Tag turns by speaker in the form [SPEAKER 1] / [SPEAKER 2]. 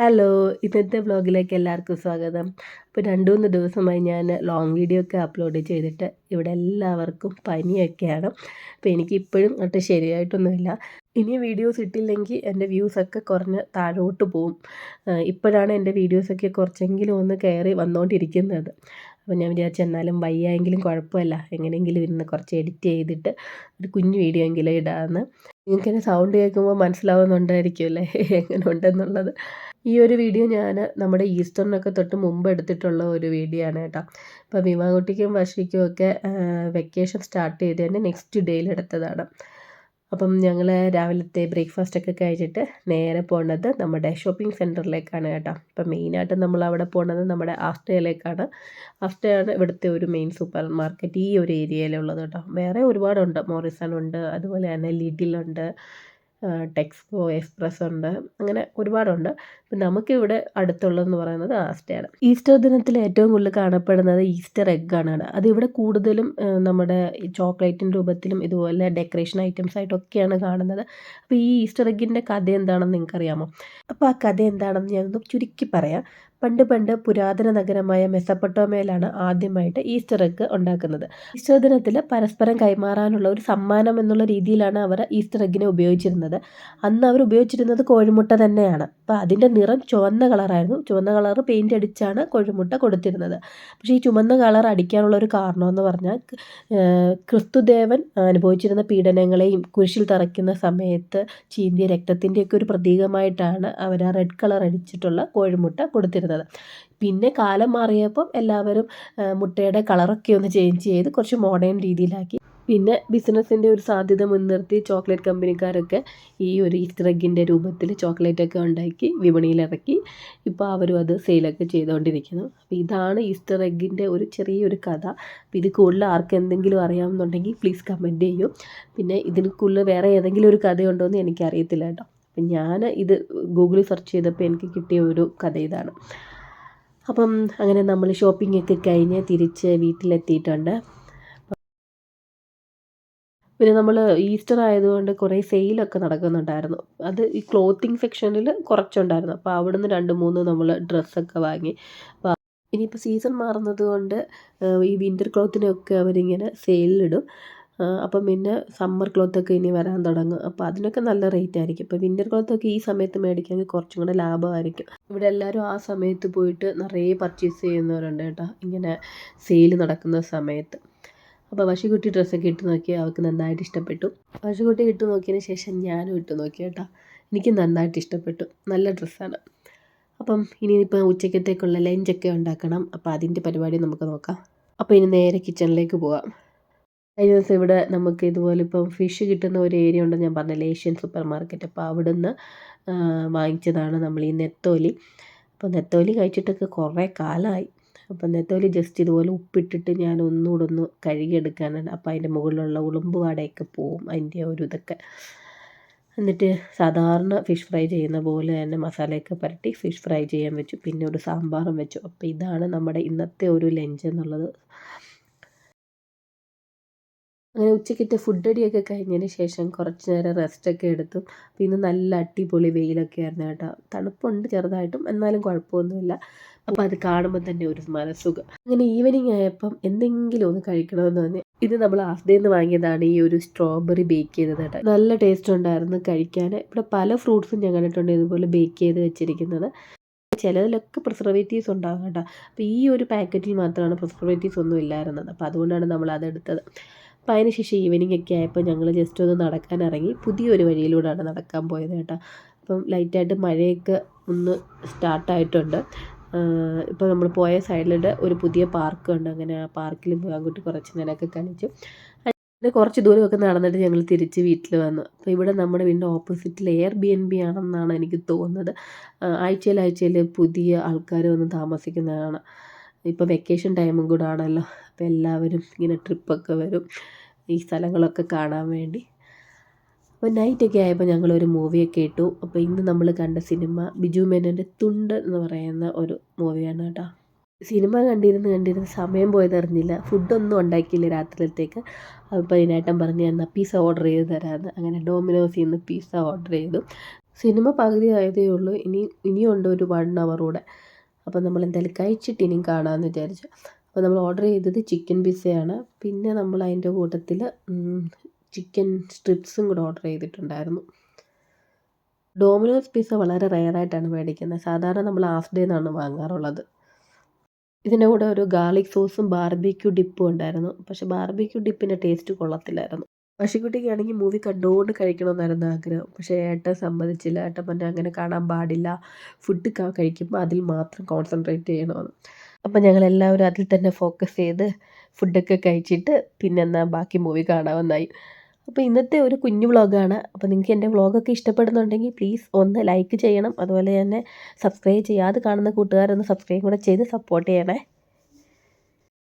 [SPEAKER 1] Hello, ഇന്നത്തെ വ്ലോഗിലേക്ക് എല്ലാവർക്കും സ്വാഗതം. ഇപ്പോൾ 2-3 ദിവസമായി ഞാൻ ലോങ് വീഡിയോ ഒക്കെ അപ്ലോഡ് ചെയ്തിട്ട് ഇവിടെ എല്ലാവർക്കും പനിയൊക്കെയാണ്. അപ്പോൾ എനിക്ക് ഇപ്പോഴും ഒട്ടും ശരിയായിട്ടൊന്നുമില്ല. ഇനി വീഡിയോസ് ഇട്ടില്ലെങ്കിൽ എൻ്റെ വ്യൂസൊക്കെ കുറഞ്ഞ് താഴോട്ട് പോവും. ഇപ്പോഴാണ് എൻ്റെ വീഡിയോസൊക്കെ കുറച്ചെങ്കിലും ഒന്ന് കയറി വന്നുകൊണ്ടിരിക്കുന്നത്. അപ്പോൾ ഞാൻ വിചാരിച്ചു എന്നാലും വയ്യായെങ്കിലും കുഴപ്പമില്ല, എങ്ങനെയെങ്കിലും ഇരുന്ന് കുറച്ച് എഡിറ്റ് ചെയ്തിട്ട് ഒരു കുഞ്ഞു വീഡിയോ എങ്കിലും ഇടാമെന്ന്. നിങ്ങൾക്കെന്നെ സൗണ്ട് കേൾക്കുമ്പോൾ മനസ്സിലാവുന്നുണ്ടായിരിക്കും അല്ലേ എങ്ങനെ ഉണ്ടെന്നുള്ളത്. ഈ ഒരു വീഡിയോ ഞാൻ നമ്മുടെ ഈസ്റ്ററിനൊക്കെ തൊട്ട് മുമ്പ് എടുത്തിട്ടുള്ള ഒരു വീഡിയോ ആണ് കേട്ടോ. അപ്പോൾ വിവാഹക്കുട്ടിക്കും വർഷിക്കും ഒക്കെ വെക്കേഷൻ സ്റ്റാർട്ട് ചെയ്തതിൻ്റെ നെക്സ്റ്റ് ഡേയിൽ എടുത്തതാണ്. അപ്പം ഞങ്ങൾ രാവിലത്തെ ബ്രേക്ക്ഫാസ്റ്റ് ഒക്കെ കഴിച്ചിട്ട് നേരെ പോകുന്നത് നമ്മുടെ ഷോപ്പിംഗ് സെൻറ്ററിലേക്കാണ് കേട്ടോ. അപ്പം മെയിനായിട്ട് നമ്മൾ അവിടെ പോകുന്നത് നമ്മുടെ ആസ്റ്റയിലേക്കാണ്. ആസ്റ്റയാണ് ഇവിടുത്തെ ഒരു മെയിൻ സൂപ്പർ മാർക്കറ്റ് ഈ ഒരു ഏരിയയിലുള്ളത് കേട്ടോ. വേറെ ഒരുപാടുണ്ട്, മോറിസൺ ഉണ്ട്, അതുപോലെ തന്നെ ലിഡിലുണ്ട്, ടെക്സ്കോ, എക്സ്പ്രസ് ഉണ്ട്, അങ്ങനെ ഒരുപാടുണ്ട്. ഇപ്പം നമുക്കിവിടെ അടുത്തുള്ളതെന്ന് പറയുന്നത് ആസ്റ്റയാണ്. ഈസ്റ്റർ ദിനത്തിൽ ഏറ്റവും കൂടുതൽ കാണപ്പെടുന്നത് ഈസ്റ്റർ എഗ്ഗാണ്. അതിവിടെ കൂടുതലും നമ്മുടെ ചോക്ലേറ്റിൻ്റെ രൂപത്തിലും ഇതുപോലെ ഡെക്കറേഷൻ ഐറ്റംസ് ആയിട്ടൊക്കെയാണ് കാണുന്നത്. അപ്പോൾ ഈ ഈസ്റ്റർ എഗ്ഗിൻ്റെ കഥ എന്താണെന്ന് നിങ്ങൾക്കറിയാമോ? അപ്പോൾ ആ കഥ എന്താണെന്ന് ഞാനൊന്ന് ചുരുക്കി പറയാം. പണ്ട് പണ്ട് പുരാതന നഗരമായ മെസപ്പൊട്ടോമയിലാണ് ആദ്യമായിട്ട് ഈസ്റ്റർ എഗ്ഗ് ഉണ്ടാക്കുന്നത്. ഈസ്റ്റർ ദിനത്തിൽ പരസ്പരം കൈമാറാനുള്ള ഒരു സമ്മാനം എന്നുള്ള രീതിയിലാണ് അവർ ഈസ്റ്റർ എഗ്ഗിനെ ഉപയോഗിച്ചിരുന്നത്. അന്ന് അവർ ഉപയോഗിച്ചിരുന്നത് കോഴിമുട്ട തന്നെയാണ്. അപ്പോൾ അതിൻ്റെ നിറം ചുവന്ന കളറായിരുന്നു. ചുവന്ന കളർ പെയിൻ്റ് അടിച്ചാണ് കോഴിമുട്ട കൊടുത്തിരുന്നത്. പക്ഷേ ഈ ചുവന്ന കളർ അടിക്കാനുള്ള ഒരു കാരണമെന്ന് പറഞ്ഞാൽ ക്രിസ്തുദേവൻ അനുഭവിച്ചിരുന്ന പീഡനങ്ങളെയും കുരിശിൽ തറയ്ക്കുന്ന സമയത്ത് ചീന്തിയ രക്തത്തിൻ്റെയൊക്കെ ഒരു പ്രതീകമായിട്ടാണ് അവർ ആ റെഡ് കളർ അടിച്ചിട്ടുള്ള കോഴിമുട്ട കൊടുത്തിരുന്നത്. പിന്നെ കാലം മാറിയപ്പം എല്ലാവരും മുട്ടയുടെ കളറൊക്കെ ഒന്ന് ചേഞ്ച് ചെയ്ത് കുറച്ച് മോഡേൺ രീതിയിലാക്കി. പിന്നെ ബിസിനസ്സിൻ്റെ ഒരു സാധ്യത മുൻനിർത്തി ചോക്ലേറ്റ് കമ്പനിക്കാരൊക്കെ ഈ ഒരു ഈസ്റ്റർ എഗ്ഗിൻ്റെ രൂപത്തിൽ ചോക്ലേറ്റൊക്കെ ഉണ്ടാക്കി വിപണിയിലിറക്കി. ഇപ്പോൾ അവരും അത് സെയിലൊക്കെ ചെയ്തുകൊണ്ടിരിക്കുന്നു. അപ്പോൾ ഇതാണ് ഈസ്റ്റർ എഗ്ഗിൻ്റെ ഒരു ചെറിയൊരു കഥ. അപ്പോൾ ഇത് കൂടുതൽ ആർക്ക് എന്തെങ്കിലും അറിയാമെന്നുണ്ടെങ്കിൽ പ്ലീസ് കമൻറ്റ് ചെയ്യൂ. പിന്നെ ഇതിന് കൂടുതൽ വേറെ ഏതെങ്കിലും ഒരു കഥയുണ്ടോ എന്ന് എനിക്കറിയത്തില്ല കേട്ടോ. അപ്പം ഞാൻ ഇത് ഗൂഗിളിൽ സെർച്ച് ചെയ്തപ്പോൾ എനിക്ക് കിട്ടിയ ഒരു കഥ ഇതാണ്. അപ്പം അങ്ങനെ നമ്മൾ ഷോപ്പിംഗ് ഒക്കെ കഴിഞ്ഞ് തിരിച്ച് വീട്ടിലെത്തിയിട്ടുണ്ട്. പിന്നെ നമ്മൾ ഈസ്റ്റർ ആയതുകൊണ്ട് കുറേ സെയിലൊക്കെ നടക്കുന്നുണ്ടായിരുന്നു. അത് ഈ ക്ലോത്തിങ് സെക്ഷനിൽ കുറച്ചുണ്ടായിരുന്നു. അപ്പോൾ അവിടുന്ന് 2-3 നമ്മൾ ഡ്രസ്സൊക്കെ വാങ്ങി. അപ്പോൾ ഇനിയിപ്പോൾ സീസൺ മാറുന്നത് കൊണ്ട് ഈ വിൻ്റർ ക്ലോത്തിനൊക്കെ അവരിങ്ങനെ സെയിലിടും. അപ്പം പിന്നെ സമ്മർ ക്ലോത്തൊക്കെ ഇനി വരാൻ തുടങ്ങും. അപ്പോൾ അതിനൊക്കെ നല്ല റേറ്റ് ആയിരിക്കും. ഇപ്പോൾ വിൻ്റർ ക്ലോത്തൊക്കെ ഈ സമയത്ത് മേടിക്കുകയാണെങ്കിൽ കുറച്ചും കൂടെ ലാഭമായിരിക്കും. ഇവിടെ എല്ലാവരും ആ സമയത്ത് പോയിട്ട് നിറയെ പർച്ചേസ് ചെയ്യുന്നവരുണ്ട് കേട്ടോ, ഇങ്ങനെ സെയിൽ നടക്കുന്ന സമയത്ത്. അപ്പോൾ വശിക്കുട്ടി ഡ്രസ്സൊക്കെ ഇട്ട് നോക്കി, അവൾക്ക് നന്നായിട്ട് ഇഷ്ടപ്പെട്ടു. വശിക്കുട്ടി ഇട്ട് നോക്കിയതിന് ശേഷം ഞാനും ഇട്ട് നോക്കി കേട്ടോ. എനിക്ക് നന്നായിട്ട് ഇഷ്ടപ്പെട്ടു, നല്ല ഡ്രസ്സാണ്. അപ്പം ഇനിയിപ്പോൾ ഉച്ചക്കത്തേക്കുള്ള ലഞ്ചൊക്കെ ഉണ്ടാക്കണം. അപ്പോൾ അതിൻ്റെ പരിപാടി നമുക്ക് നോക്കാം. അപ്പോൾ ഇനി നേരെ കിച്ചണിലേക്ക് പോകാം. കഴിഞ്ഞ ദിവസം ഇവിടെ നമുക്ക് ഇതുപോലെ ഇപ്പം ഫിഷ് കിട്ടുന്ന ഒരു ഏരിയ ഉണ്ടെന്ന് ഞാൻ പറഞ്ഞില്ലേ, ഏഷ്യൻ സൂപ്പർ മാർക്കറ്റ്. അപ്പോൾ അവിടുന്ന് വാങ്ങിച്ചതാണ് നമ്മൾ ഈ നെത്തോലി. അപ്പോൾ നെത്തോലി കഴിച്ചിട്ടൊക്കെ കുറേ കാലമായി. അപ്പം നെത്തോലി ജസ്റ്റ് ഇതുപോലെ ഉപ്പിട്ടിട്ട് ഞാൻ ഒന്നുകൂടെ ഒന്ന് കഴുകിയെടുക്കാനാണ്. അപ്പോൾ അതിൻ്റെ മുകളിലുള്ള ഉളുമ്പ് വാടയൊക്കെ പോവും, അതിൻ്റെ ഒരു ഇതൊക്കെ. എന്നിട്ട് സാധാരണ ഫിഷ് ഫ്രൈ ചെയ്യുന്ന പോലെ തന്നെ മസാലയൊക്കെ പുരട്ടി ഫിഷ് ഫ്രൈ ചെയ്യാൻ വെച്ചു. പിന്നെ ഒരു സാമ്പാറും വെച്ചു. അപ്പോൾ ഇതാണ് നമ്മുടെ ഇന്നത്തെ ഒരു ലഞ്ച് എന്നുള്ളത്. അങ്ങനെ ഉച്ചക്കത്തെ ഫുഡ് അടിയൊക്കെ കഴിഞ്ഞതിന് ശേഷം കുറച്ച് നേരം റെസ്റ്റൊക്കെ എടുത്തു. പിന്നെ നല്ല അടിപൊളി വെയിലൊക്കെ ആയിരുന്നു കേട്ടോ. തണുപ്പുണ്ട് ചെറുതായിട്ടും, എന്നാലും കുഴപ്പമൊന്നുമില്ല. അപ്പോൾ അത് കാണുമ്പോൾ തന്നെ ഒരു മനസ്സുഖം. അങ്ങനെ ഈവനിങ് ആയപ്പം എന്തെങ്കിലും ഒന്ന് കഴിക്കണമെന്ന് തോന്നി. ഇത് നമ്മൾ ഹാസ്ഡേയിൽ നിന്ന് വാങ്ങിയതാണ്, ഈ ഒരു സ്ട്രോബെറി ബേക്ക് ചെയ്തത് കേട്ടോ. നല്ല ടേസ്റ്റ് ഉണ്ടായിരുന്നു കഴിക്കാൻ. ഇവിടെ പല ഫ്രൂട്ട്സും ഞാൻ കണ്ടിട്ടുണ്ട് ഇതുപോലെ ബേക്ക് ചെയ്ത് വെച്ചിരിക്കുന്നത്. ചിലതിലൊക്കെ പ്രിസർവേറ്റീവ്സ് ഉണ്ടാകും കേട്ടോ. അപ്പോൾ ഈ ഒരു പാക്കറ്റിൽ മാത്രമാണ് പ്രിസർവേറ്റീവ്സ് ഒന്നും ഇല്ലായിരുന്നത്. അപ്പോൾ അതുകൊണ്ടാണ് നമ്മൾ അതെടുത്തത്. അപ്പോൾ അതിന് ശേഷം ഈവനിങ് ഒക്കെ ആയപ്പോൾ ഞങ്ങൾ ജസ്റ്റ് ഒന്ന് നടക്കാൻ ഇറങ്ങി. പുതിയൊരു വഴിയിലൂടെയാണ് നടക്കാൻ പോയത് കേട്ടോ. അപ്പം ലൈറ്റായിട്ട് മഴയൊക്കെ ഒന്ന് സ്റ്റാർട്ടായിട്ടുണ്ട്. ഇപ്പോൾ നമ്മൾ പോയ സൈഡിൽ ഒരു പുതിയ പാർക്കുണ്ട്. അങ്ങനെ ആ പാർക്കിൽ പോയി അങ്ങോട്ട് കുറച്ച് നേരമൊക്കെ കളിച്ചു. പിന്നെ കുറച്ച് ദൂരമൊക്കെ നടന്നിട്ട് ഞങ്ങൾ തിരിച്ച് വീട്ടിൽ വന്നു. അപ്പോൾ ഇവിടെ നമ്മുടെ വീടിൻ്റെ ഓപ്പോസിറ്റിൽ എയർബിഎൻബി ആണെന്നാണ് എനിക്ക് തോന്നുന്നത്. ആഴ്ചയിൽ പുതിയ ആൾക്കാർ വന്ന് താമസിക്കുന്നതാണ്. ഇപ്പോൾ വെക്കേഷൻ ടൈമും കൂടെ ആണല്ലോ. അപ്പോൾ എല്ലാവരും ഇങ്ങനെ ട്രിപ്പൊക്കെ വരും ഈ സ്ഥലങ്ങളൊക്കെ കാണാൻ വേണ്ടി. അപ്പോൾ നൈറ്റൊക്കെ ആയപ്പോൾ ഞങ്ങളൊരു മൂവിയൊക്കെ ഇട്ടു. അപ്പോൾ ഇന്ന് നമ്മൾ കണ്ട സിനിമ ബിജു മേനോൻ്റെ തുണ്ട് എന്ന് പറയുന്ന ഒരു മൂവിയാണ് കേട്ടോ. സിനിമ കണ്ടിരുന്ന് സമയം പോയതറിഞ്ഞില്ല. ഫുഡൊന്നും ഉണ്ടാക്കിയില്ല രാത്രിയിലത്തേക്ക്. അപ്പോൾ ഇതിനേട്ടൻ പറഞ്ഞ് എന്നാൽ പിസ്സ ഓർഡർ ചെയ്ത് തരാമെന്ന്. അങ്ങനെ ഡോമിനോസിൽ നിന്ന് പിസ്സ ഓർഡർ ചെയ്തു. സിനിമ പകുതി ആയതേ ഉള്ളൂ. ഇനിയുണ്ട് ഒരു 1 അവർ കൂടെ. അപ്പോൾ നമ്മൾ എന്തായാലും കഴിച്ചിട്ട് ഇനിയും കാണാമെന്ന് വിചാരിച്ചു. അപ്പോൾ നമ്മൾ ഓർഡർ ചെയ്തത് ചിക്കൻ പിസ്സയാണ്. പിന്നെ നമ്മൾ അതിൻ്റെ കൂട്ടത്തിൽ ചിക്കൻ സ്ട്രിപ്സും കൂടെ ഓർഡർ ചെയ്തിട്ടുണ്ടായിരുന്നു. ഡോമിനോസ് പിസ്സ വളരെ റെയറായിട്ടാണ് മേടിക്കുന്നത്. സാധാരണ നമ്മൾ ഹാഫ് ഡേ നിന്നാണ് വാങ്ങാറുള്ളത്. ഇതിൻ്റെ കൂടെ ഒരു ഗാർലിക് സോസും ബാർബിക്യൂ ഡിപ്പും ഉണ്ടായിരുന്നു. പക്ഷേ ബാർബിക്യൂ ഡിപ്പിൻ്റെ ടേസ്റ്റ് കൊള്ളത്തില്ലായിരുന്നു. പശുക്കുട്ടിക്കാണെങ്കിൽ മൂവി കണ്ടുകൊണ്ട് കഴിക്കണമെന്നായിരുന്നു ആഗ്രഹം. പക്ഷേ ഏട്ടൻ സമ്മതിച്ചില്ല. ഏട്ടൻ പറഞ്ഞു അങ്ങനെ കാണാൻ പാടില്ല. ഫുഡ് കഴിക്കുമ്പോൾ അതിൽ മാത്രം കോൺസെൻട്രേറ്റ് ചെയ്യണമെന്ന്. അപ്പം ഞങ്ങളെല്ലാവരും അതിൽ തന്നെ ഫോക്കസ് ചെയ്ത് ഫുഡൊക്കെ കഴിച്ചിട്ട് പിന്നെ എന്നാൽ ബാക്കി മൂവി കാണാമെന്നായി. അപ്പോൾ ഇന്നത്തെ ഒരു കുഞ്ഞു വ്ളോഗാണ്. അപ്പോൾ നിങ്ങൾക്ക് എൻ്റെ വ്ളോഗൊക്കെ ഇഷ്ടപ്പെടുന്നുണ്ടെങ്കിൽ പ്ലീസ് ഒന്ന് ലൈക്ക് ചെയ്യണം. അതുപോലെ തന്നെ സബ്സ്ക്രൈബ് ചെയ്യാതെ കാണുന്ന കൂട്ടുകാരൊന്ന് സബ്സ്ക്രൈബ് കൂടെ ചെയ്ത് സപ്പോർട്ട് ചെയ്യണേ.